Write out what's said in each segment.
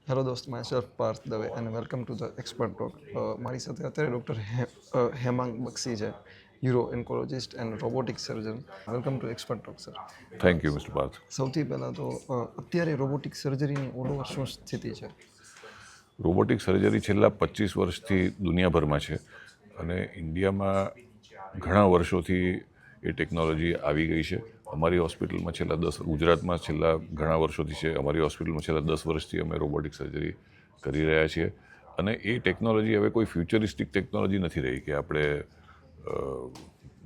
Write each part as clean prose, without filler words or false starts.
Hello દોસ્ત, myself Parth Dave and welcome to the expert talk. મારી સાથે અત્યારે ડૉક્ટર હેમાંગ બક્ષી છે, uro oncologist and robotic surgeon. Welcome to expert talk sir. Thank you mister Parth. સૌથી પહેલાં તો અત્યારે રોબોટિક સર્જરીની ઓલ ઓવર શું સ્થિતિ છે? રોબોટિક સર્જરી છેલ્લા 25 વર્ષથી દુનિયાભરમાં છે અને ઇન્ડિયામાં ઘણા વર્ષોથી એ ટેકનોલોજી આવી ગઈ છે. અમારી હોસ્પિટલમાં ગુજરાતમાં છેલ્લા ઘણા વર્ષોથી છે. અમારી હોસ્પિટલમાં છેલ્લા 10 વર્ષથી અમે રોબોટિક સર્જરી કરી રહ્યા છીએ અને એ ટેકનોલોજી હવે કોઈ ફ્યુચરિસ્ટિક ટેકનોલોજી નથી રહી કે આપણે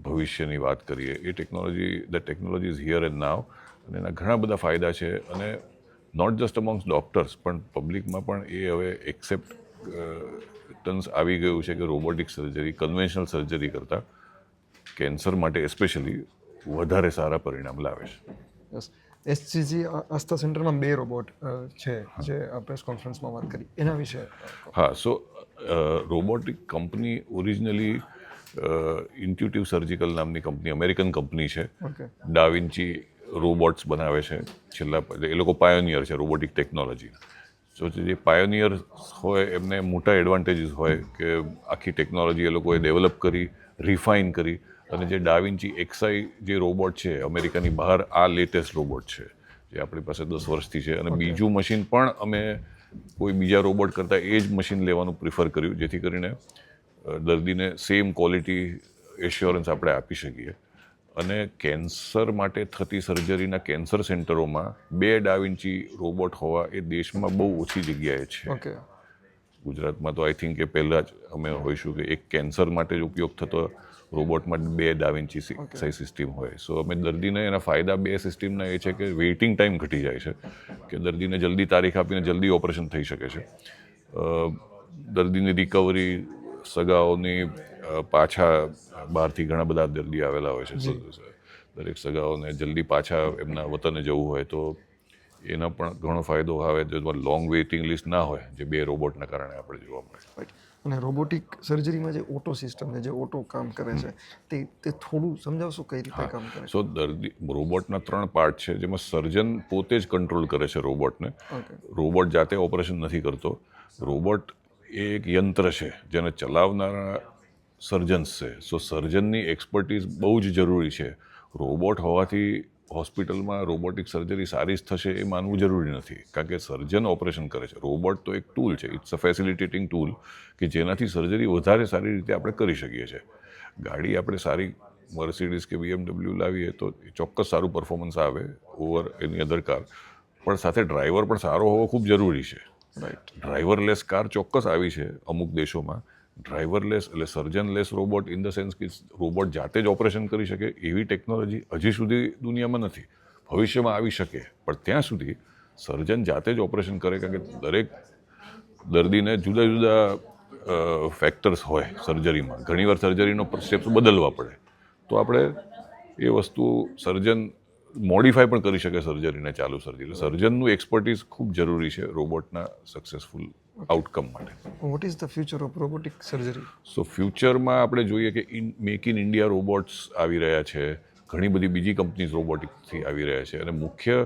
ભવિષ્યની વાત કરીએ. A technology is here and now અને એના ઘણા બધા ફાયદા છે અને નોટ જસ્ટ અમોંગ્સ ડૉક્ટર્સ પણ પબ્લિકમાં પણ એ હવે એક્સેપ્ટન્સ આવી ગયું છે કે રોબોટિક સર્જરી કન્વેન્શનલ સર્જરી કરતાં કેન્સર માટે એસ્પેશિયલી વધારે સારા પરિણામ લાવે છે. યસ. એસજીજી આસ્થા સેન્ટરમાં 2 રોબોટ છે જે પ્રેસ કોન્ફરન્સમાં વાત કરી એના વિશે. હા, સો robotic company originally intuitive surgical નામની કંપની અમેરિકન કંપની છે. ઓકે. ડાવિન્ચી રોબોટ્સ બનાવે છે. એ લોકો પાયોનિયર છે રોબોટિક ટેકનોલોજી. સો જે પાયોનિયર હોય એમને મોટા એડવાન્ટેજીસ હોય કે આખી ટેકનોલોજી એ લોકોએ ડેવલપ કરી, રિફાઇન કરી અને જે ડાવિન્ચી એક્સઆઈ જે રોબોટ છે અમેરિકાની બહાર આ લેટેસ્ટ રોબોટ છે જે આપણી પાસે 10 વર્ષથી છે અને બીજું મશીન પણ અમે કોઈ બીજા રોબોટ કરતાં એ જ મશીન લેવાનું પ્રિફર કર્યું જેથી કરીને દર્દીને સેમ ક્વોલિટી એશ્યોરન્સ આપણે આપી શકીએ. અને કેન્સર માટે થતી સર્જરીના કેન્સર સેન્ટરોમાં 2 ડાવિન્ચી રોબોટ હોવા એ દેશમાં બહુ ઓછી જગ્યાએ છે. ઓકે. ગુજરાતમાં તો આઈ થિંક કે પહેલાં જ અમે હોઈશું કે એક કેન્સર માટે જ ઉપયોગ થતો રોબોટમાં 2 ડાવિન્ચી સિસ્ટમ હોય. સો અમે દર્દીને એના ફાયદા 2 સિસ્ટમના એ છે કે વેઇટિંગ ટાઈમ ઘટી જાય છે કે દર્દીને જલ્દી તારીખ આપીને જલ્દી ઓપરેશન થઈ શકે છે. દર્દીની રિકવરી, સગાઓની પાછા બહારથી ઘણા બધા દર્દી આવેલા હોય છે. દરેક સગાઓને જલ્દી પાછા એમના વતને જવું હોય તો એનો પણ ઘણો ફાયદો આવે. જો લોંગ વેઇટિંગ લિસ્ટ ના હોય જે 2 રોબોટના કારણે આપણે જોવા મળે. અને રોબોટિક સર્જરીમાં જે ઓટો સિસ્ટમ છે, જે ઓટો કામ કરે છે, તે થોડું સમજાવશો કઈ રીતે કામ કરે છે? સો રોબોટના 3 પાર્ટ છે જેમાં સર્જન પોતે જ કંટ્રોલ કરે છે રોબોટને. ઓકે. રોબોટ જાતે ઓપરેશન નથી કરતો. રોબોટ એ એક યંત્ર છે જેને ચલાવનારા સર્જન્સ છે. સો સર્જનની એક્સપર્ટીઝ બહુ જ જરૂરી છે. રોબોટ હોવાથી હોસ્પિટલમાં રોબોટિક સર્જરી સારી જ થશે એ માનવું જરૂરી નથી કારણ કે સર્જન ઓપરેશન કરે છે. રોબોટ તો એક ટૂલ છે, ઇટ્સ અ ફેસિલિટેટિંગ ટૂલ કે જેનાથી સર્જરી વધારે સારી રીતે આપણે કરી શકીએ છીએ. ગાડી આપણે સારી મર્સિડીઝ કે BMW લાવીએ તો ચોક્કસ સારું પરફોર્મન્સ આવે ઓવર એની અધર કાર, પણ સાથે ડ્રાઈવર પણ સારો હોવો ખૂબ જરૂરી છે. રાઈટ. ડ્રાઈવરલેસ કાર ચોક્કસ આવી છે અમુક દેશોમાં. ડ્રાઈવરલેસ એટલે સર્જનલેસ રોબોટ ઇન ધ સેન્સ કે રોબોટ જાતે જ ઓપરેશન કરી શકે એવી ટેકનોલોજી હજી સુધી દુનિયામાં નથી. ભવિષ્યમાં આવી શકે પણ ત્યાં સુધી સર્જન જાતે જ ઓપરેશન કરે કારણ કે દરેક દર્દીને જુદા જુદા ફેક્ટર્સ હોય સર્જરીમાં. ઘણીવાર સર્જરીનો સ્ટેપ્સ બદલવા પડે તો આપણે એ વસ્તુ સર્જન મોડિફાય પણ કરી શકે સર્જરીને ચાલુ સર્જરી. સર્જનનું એક્સપર્ટીઝ ખૂબ જરૂરી છે રોબોટના સક્સેસફુલ આઉટકમ માટે. What is the future of robotic surgery? So ફ્યુચરમાં આપણે જોઈએ કે મેક ઇન ઇન્ડિયા રોબોટ્સ આવી રહ્યા છે. ઘણી બધી બીજી કંપનીઝ રોબોટિક્સથી આવી રહ્યા છે અને મુખ્ય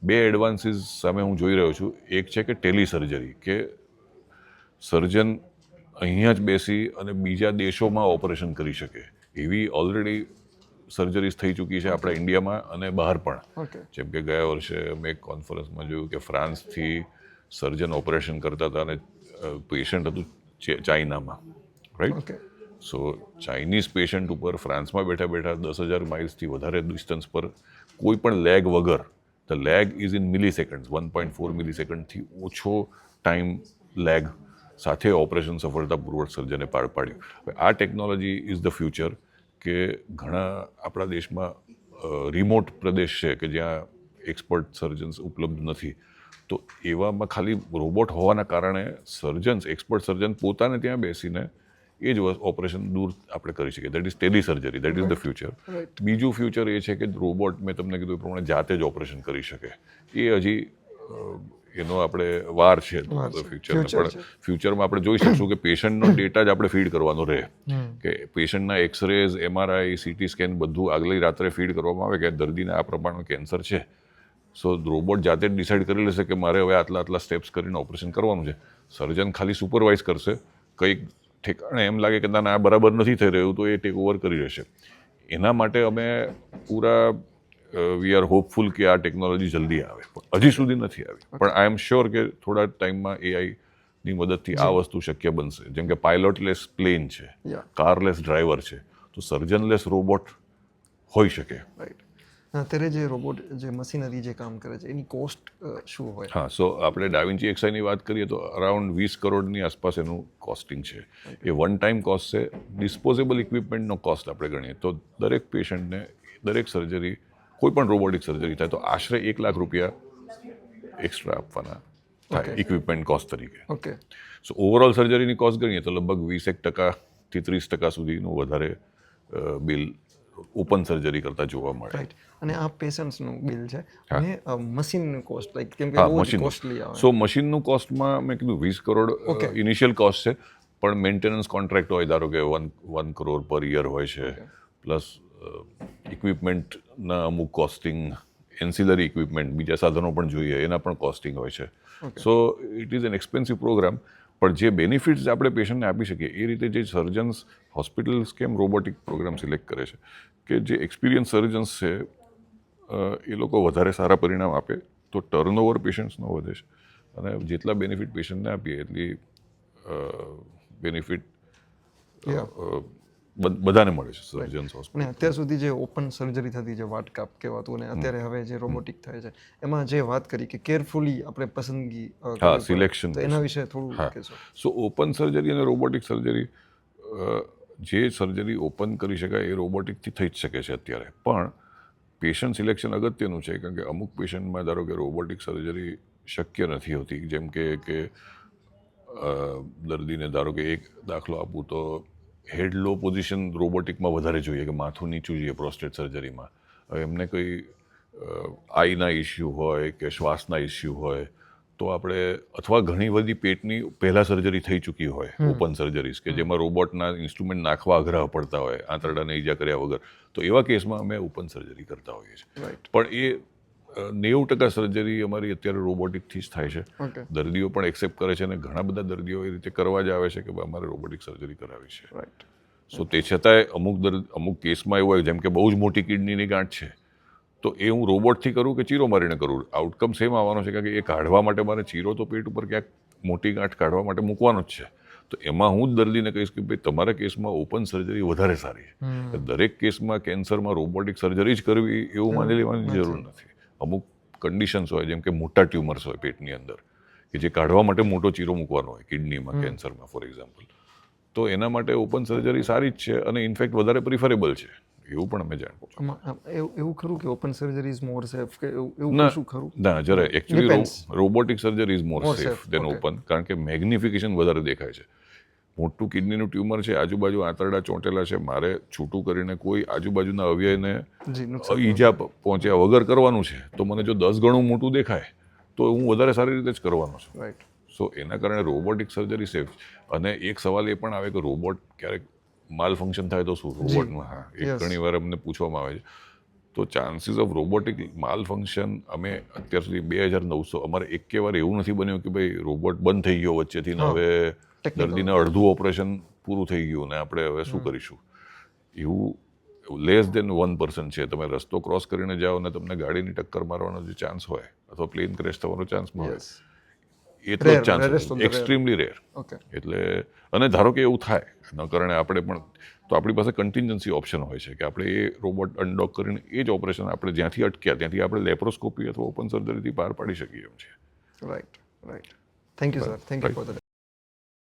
2 એડવાન્સીસ સામે હું જોઈ રહ્યો છું. એક છે કે ટેલી સર્જરી કે સર્જન અહીંયા જ બેસી અને બીજા દેશોમાં ઓપરેશન કરી શકે એવી ઓલરેડી સર્જરીઝ થઈ ચૂકી છે આપણા ઇન્ડિયામાં અને બહાર પણ. ઓકે. જેમ કે ગયા વર્ષે અમે એક કોન્ફરન્સમાં જોયું કે ફ્રાન્સથી સર્જન ઓપરેશન કરતા હતા અને પેશન્ટ હતું ચાઇનામાં, રાઈટ? ઓકે. સો ચાઇનીઝ પેશન્ટ ઉપર ફ્રાન્સમાં બેઠા બેઠા 10,000 માઇલ્સથી વધારે ડિસ્ટન્સ પર કોઈ પણ લેગ વગર, the leg is in milliseconds, 1.4 મિલીસેકન્ડથી ઓછો ટાઈમ લેગ સાથે ઓપરેશન સફળતાપૂર્વક સર્જને પાર પાડ્યું. આ ટેકનોલોજી ઇઝ ધ ફ્યુચર કે ઘણા આપણા દેશમાં રિમોટ પ્રદેશ છે કે જ્યાં એક્સપર્ટ સર્જન્સ ઉપલબ્ધ નથી. તો એવામાં ખાલી રોબોટ હોવાના કારણે એક્સપર્ટ સર્જન પોતાને ત્યાં બેસીને એ જ ઓપરેશન દૂર આપણે કરી શકીએ. That is Tally surgery, that is the future. બીજું ફ્યુચર એ છે કે રોબોટ મેં તમને કીધું એ પ્રમાણે જાતે જ ઓપરેશન કરી શકે. એ હજી એનો આપણે વાર છે ફ્યુચરમાં. પણ ફ્યુચરમાં આપણે જોઈ શકશું કે પેશન્ટનો ડેટા જ આપણે ફીડ કરવાનો રહે કે પેશન્ટના એક્સરેઝ, MRI, CT સ્કેન બધું આગલી રાત્રે ફીડ કરવામાં આવે કે દર્દીને આ પ્રમાણનું કેન્સર છે સો રોબોટ જાતે જ ડિસાઇડ કરી લેશે કે મારે હવે આટલા સ્ટેપ્સ કરીને ઓપરેશન કરવાનું છે. સર્જન ખાલી સુપરવાઇઝ કરશે, કંઈક ઠેકાણે એમ લાગે કે ના આ બરાબર નથી થઈ રહ્યું તો એ ટેક ઓવર કરી રહેશે. એના માટે અમે પૂરા વી આર હોપફુલ કે આ ટેકનોલોજી જલ્દી આવે, પણ હજી સુધી નથી આવી. પણ આઈ એમ શ્યોર કે થોડા ટાઈમમાં એઆઈની મદદથી આ વસ્તુ શક્ય બનશે. જેમ કે પાયલોટલેસ પ્લેન છે, Yeah. કારલેસ ડ્રાઈવર છે, તો સર્જનલેસ રોબોટ હોઈ શકે. રાઈટ. અત્યારે જે રોબોટ જે મશીનરી જે કામ કરે છે એની કોસ્ટ શું હોય? હા, સો આપણે ડાવિન્ચી એક્સઆઈની વાત કરીએ તો અરાઉન્ડ 20 કરોડની આસપાસ એનું કોસ્ટિંગ છે. એ વન ટાઈમ કોસ્ટ છે. ડિસ્પોઝેબલ ઇક્વિપમેન્ટનો કોસ્ટ આપણે ગણીએ તો દરેક પેશન્ટને દરેક સર્જરી, કોઈ પણ રોબોટિક સર્જરી થાય તો આશરે 1 લાખ રૂપિયા એક્સ્ટ્રા આપવાના થાય ઇક્વિપમેન્ટ કોસ્ટ તરીકે. ઓકે. સો ઓવરઓલ સર્જરીની કોસ્ટ ગણીએ તો લગભગ 20% થી 30% સુધીનું વધારે બિલ ઓપન સર્જરી કરતા જોવા મળે. રાઈટ. અને આ પેશન્ટ્સનું બિલ છે અને મશીનનું કોસ્ટ લાઈક કેમ કે હા, બહુ જ મશીન. કોસ્ટલી આવે. સો મશીનનું કોસ્ટમાં મેં કીધું 20 કરોડ ઇનિશિયલ કોસ્ટ છે, પણ મેન્ટેનન્સ કોન્ટ્રાક્ટ હોય, ધારો કે 1 કરોડ પર યર હોય છે, પ્લસ ઇક્વિપમેન્ટના અમુક કોસ્ટિંગ, એન્સિલરી ઇક્વિપમેન્ટ, બીજા સાધનો પણ જોઈએ એના પણ કોસ્ટિંગ હોય છે. So it is an expensive programme. પણ જે બેનિફિટ્સ આપણે પેશન્ટને આપી શકીએ એ રીતે જે સર્જન્સ હોસ્પિટલ્સ કેમ રોબોટિક પ્રોગ્રામ સિલેક્ટ કરે છે કે જે એક્સપિરિયન્સ સર્જન્સ છે એ લોકો વધારે સારા પરિણામ આપે તો ટર્નઓવર પેશન્ટ્સનો વધે છે. અને જેટલા બેનિફિટ પેશન્ટને આપીએ એટલી બેનિફિટ બધાને મળે છે સર્જન્સ હોસ્પિટલ. અને અત્યાર સુધી જે ઓપન સર્જરી થતી, જે વાટકાપ કહેવાતું, અને અત્યારે હવે જે રોબોટિક થાય છે એમાં જે વાત કરી કે કેરફુલી આપણે પસંદગી કરવી પડે. સિલેક્શન. તો એના વિશે થોડું કહેશો? સો ઓપન સર્જરી અને રોબોટિક સર્જરી, જે સર્જરી ઓપન કરી શકાય એ રોબોટિકથી થઈ જ શકે છે અત્યારે. પણ પેશન્ટ સિલેક્શન અગત્યનું છે, કારણ કે અમુક પેશન્ટમાં ધારો કે રોબોટિક સર્જરી શક્ય નથી હોતી. જેમ કે દર્દીને ધારો કે એક દાખલો આપું તો હેડ લો પોઝિશન રોબોટિકમાં વધારે જોઈએ, કે માથું નીચું જોઈએ પ્રોસ્ટેટ સર્જરીમાં. હવે એમને કોઈ આઈના ઇસ્યુ હોય કે શ્વાસના ઇસ્યુ હોય તો આપણે, અથવા ઘણી બધી પેટની પહેલાં સર્જરી થઈ ચૂકી હોય ઓપન સર્જરીઝ, કે જેમાં રોબોટના ઇન્સ્ટ્રુમેન્ટ નાખવા અઘરા પડતા હોય આંતરડાને ઈજા કર્યા વગર, તો એવા કેસમાં અમે ઓપન સર્જરી કરતા હોઈએ છીએ. રાઈટ. પણ એ 90% સર્જરી અમારી અત્યારે રોબોટિકથી જ થાય છે. ઓકે. દર્દીઓ પણ એક્સેપ્ટ કરે છે અને ઘણા બધા દર્દીઓ એ રીતે કરવા જ આવે છે કે ભાઈ અમારે રોબોટિક સર્જરી કરાવી છે. રાઈટ. સો તે છતાંય અમુક કેસમાં એવું હોય, જેમ કે બહુ જ મોટી કિડનીની ગાંઠ છે તો એ હું રોબોટથી કરું કે ચીરો મારીને કરું, આઉટકમ સેમ આવવાનો છે. કારણ કે એ કાઢવા માટે મારે ચીરો તો પેટ ઉપર ક્યાંક મોટી ગાંઠ કાઢવા માટે મૂકવાનો જ છે. તો એમાં હું જ દર્દીને કહીશ કે ભાઈ તમારા કેસમાં ઓપન સર્જરી વધારે સારી છે. દરેક કેસમાં કેન્સરમાં રોબોટિક સર્જરી જ કરવી એવું માની લેવાની જરૂર નથી. અમુક કન્ડિશન્સ હોય, જેમ કે મોટા ટ્યુમર્સ હોય પેટની અંદર, કે જે કાઢવા માટે મોટો ચીરો મૂકવાનો હોય કિડનીમાં, કેન્સરમાં ફોર એક્ઝામ્પલ, તો એના માટે ઓપન સર્જરી સારી જ છે અને ઇનફેક્ટ વધારે પ્રિફરેબલ છે, એવું પણ અમે જાણવું છું. એવું ખરું કે open surgery is more safe કે એવું શું ખરું? ના, જરા actually Depends. Robotic surgery is more More safe safe, then okay. Open, કારણ કે મેગ્નિફિકેશન વધારે દેખાય છે. મોટું કિડનીનું ટ્યુમર છે, આજુબાજુ આંતરડા ચોંટેલા છે, મારે છૂટું કરીને કોઈ આજુબાજુના અવયવને જી, નુકસાન. ઈજા પહોંચ્યા વગર કરવાનું છે, તો મને જો 10 ગણું મોટું દેખાય તો હું વધારે સારી રીતે જ કરવાનો છું. રાઈટ. સો એના કારણે રોબોટિક સર્જરી સેફ. અને એક સવાલ એ પણ આવે કે રોબોટ ક્યારેક માલ ફંક્શન થાય તો શું રોબોટમાં? હા, Yes. ઘણી વાર અમને પૂછવામાં આવે છે. તો ચાન્સીસ ઓફ રોબોટિક માલ ફંક્શન, અમે અત્યાર સુધી 2900, અમારે એકે વાર એવું નથી બન્યું કે ભાઈ રોબોટ બંધ થઈ ગયો વચ્ચેથી ને હવે દર્દીને અડધું ઓપરેશન પૂરું થઈ ગયું ને આપણે હવે શું કરીશું. એવું લેસ દેન 1% છે. તમે રસ્તો ક્રોસ કરીને જાઓ ને તમને ગાડીની ટક્કર મારવાનો જે ચાન્સ હોય અથવા પ્લેન ક્રેશ થવાનો ચાન્સ મળે, Yes. એટલો જ Rare, chance, rarest of the rare. Extremely rare. Okay. એટલે અને ધારો કે એવું થાય એના કારણે આપણે પણ, તો આપણી પાસે કન્ટિન્જન્સી ઓપ્શન હોય છે કે આપણે એ રોબોટ અનડોક કરીને એ જ ઓપરેશન આપણે જ્યાંથી અટક્યા ત્યાંથી આપણે લેપ્રોસ્કોપી અથવા ઓપન સર્જરીથી પાર પાડી શકીએ એમ છે. Right. Thank you sir. Thank you for the